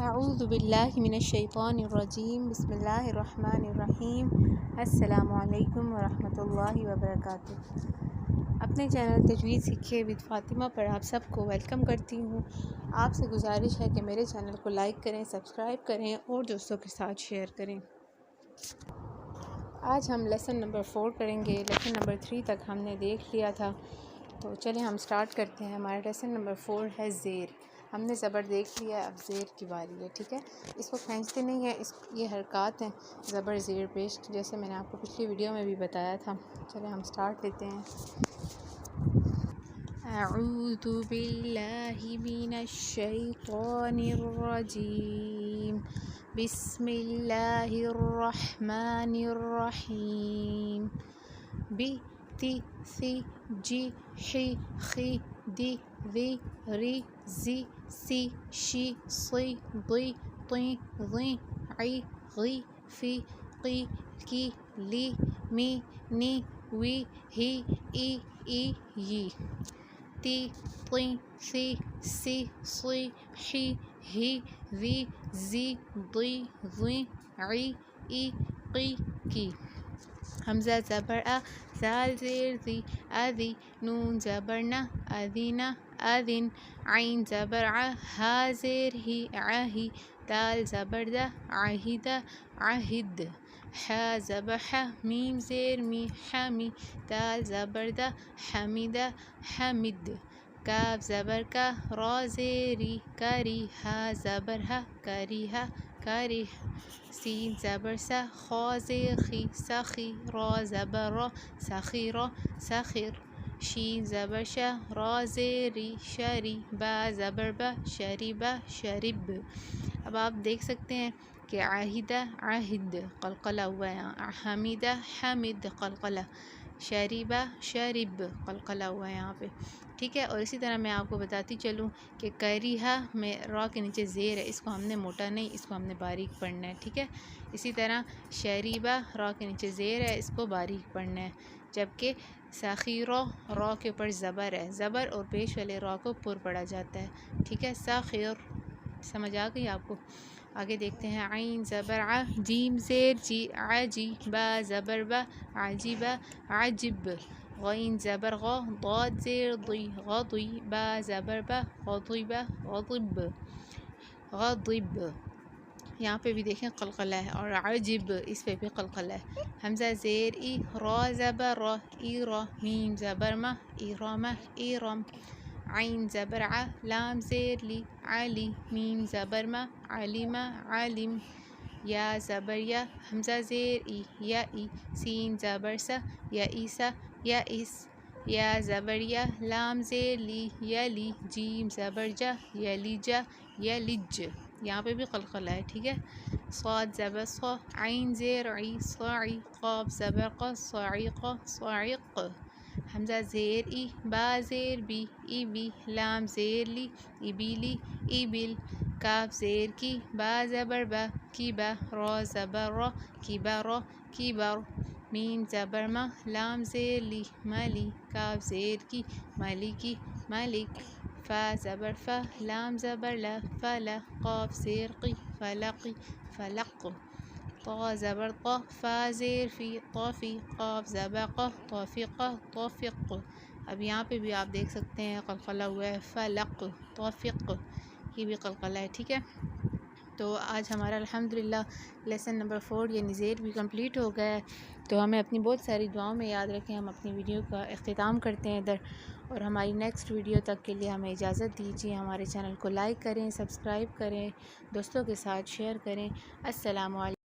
اعوذ باللہ من الشیطان الرجیم بسم اللہ الرحمن الرحیم السلام علیکم ورحمۃ اللہ وبرکاتہ۔ اپنے چینل تجوید سیکھیے ود فاطمہ پر آپ سب کو ویلکم کرتی ہوں۔ آپ سے گزارش ہے کہ میرے چینل کو لائک کریں، سبسکرائب کریں اور دوستوں کے ساتھ شیئر کریں۔ آج ہم لیسن نمبر 4 کریں گے۔ لیسن نمبر 3 تک ہم نے دیکھ لیا تھا، تو چلیں ہم سٹارٹ کرتے ہیں۔ ہمارا لیسن نمبر 4 ہے زیر۔ ہم نے زبر دیکھ لیا ہے، اب زیر کی باری ہے، ٹھیک ہے۔ اس کو کھینچتے نہیں ہیں، یہ حرکات ہیں زبر زیر پیش، جیسے میں نے آپ کو پچھلی ویڈیو میں بھی بتایا تھا۔ چلیں ہم سٹارٹ لیتے ہیں۔ اعوذ باللہ من الشیطان الرجیم بسم اللہ الرحمن الرحیم بی تی سی جی حی خی دی ذی ری زی سی شی صی ضی طی ظی عی غی فی قی کی لی می نی وی ہی ای ای یی تی طی سی سی صی حی ہی ذی زی ضی ظی عی ای قی کی۔ حمزہ زبر ا، زال زیر زی، اذی، نون زبر ن، اذینہ، اذن، عین زبر ع، ہا زیر ہی، عہی، دال زبر د، عہد، عہد، ح زبر ح، میم زیر می، حمی، دال زبر د، حمد، حمد، کاف زبر کا، را زیری، کری، ہا زبر ہ، کریہ، کرہ، سین زبر س، خا زیر خی، سخی، را زبر را، سخیر، سخر، شین زبر ش، را زیری، شری، با زبر ب، شریب، شرب۔ اب آپ دیکھ سکتے ہیں کہ عہد، عہد قلقلہ ہوا ہے، حمید، حمد قلقلہ، شریب، شرب قلقلہ ہوا ہے یہاں پہ، ٹھیک ہے۔ اور اسی طرح میں آپ کو بتاتی چلوں کہ کریہ میں را کے نیچے زیر ہے، اس کو ہم نے موٹا نہیں، اس کو ہم نے باریک پڑھنا ہے، ٹھیک ہے۔ اسی طرح شریبہ را کے نیچے زیر ہے، اس کو باریک پڑھنا ہے، جبکہ سخیرہ را کے اوپر زبر ہے، زبر اور پیش والے را کو پر پڑھا جاتا ہے، ٹھیک ہے۔ سخیر، سمجھ آ گئی آپ کو۔ آگے دیکھتے ہیں۔ عین زبر ع، جیم زیر جی، عجی، با زبر ب، عجیب، عجب، غین زبر غ، ضاد زیر ضی، غضی، با زبر ب، غضب، غضب، غضب۔ یہاں پہ بھی دیکھیں قلقلہ ہے، اور عجب اس پہ بھی قلقلہ ہے۔ حمزہ زیر ای، را زبر را، ایرا، میم زبر م، ایرام، ایرم، عین زبر ع، لام زیر لی، علی، میم زبر م، علم، علم، یا زبر یا، حمزہ زیر ای، یائی، سین زبر س، یائس، یائس، یا زبر یا، لام زیر لی، یلی، جیم زبر جا، یلیج، یلج، یہاں پہ بھی قلقلہ ہے، ٹھیک ہے۔ صاد زبر ص، عین زیر عی، صعی، قاف زبر ق، صعیق، صعق، حمزہ زیر ای، با زیر بی، ایبی، لام زیر لی، ایبیلی، ایبل، کاف زیر کی، با زبر با، کیبا، را زبر را، کیبارا، کیبر، میم زبر م، لام زیر لی، ملی، کاف زیر کی، ملکی، ملک، فا زبر فا، لام زبر لا، فلا، قاف زیر قی، فلقی، فلق، طا زبر طا، فا زیر فی، طافی، قاف زبر ق، طافق، طافق۔ اب یہاں پہ بھی آپ دیکھ سکتے ہیں قلقلہ ہوا ہے، فلق، طافق، یہ بھی قلقلہ ہے، ٹھیک ہے۔ تو آج ہمارا الحمدللہ لیسن نمبر 4 یعنی زیر بھی کمپلیٹ ہو گیا ہے۔ تو ہمیں اپنی بہت ساری دعاؤں میں یاد رکھیں۔ ہم اپنی ویڈیو کا اختتام کرتے ہیں ادھر، اور ہماری نیکسٹ ویڈیو تک کے لیے ہمیں اجازت دیجیے۔ ہمارے چینل کو لائک کریں، سبسکرائب کریں، دوستوں کے ساتھ شیئر کریں۔ السلام علیکم۔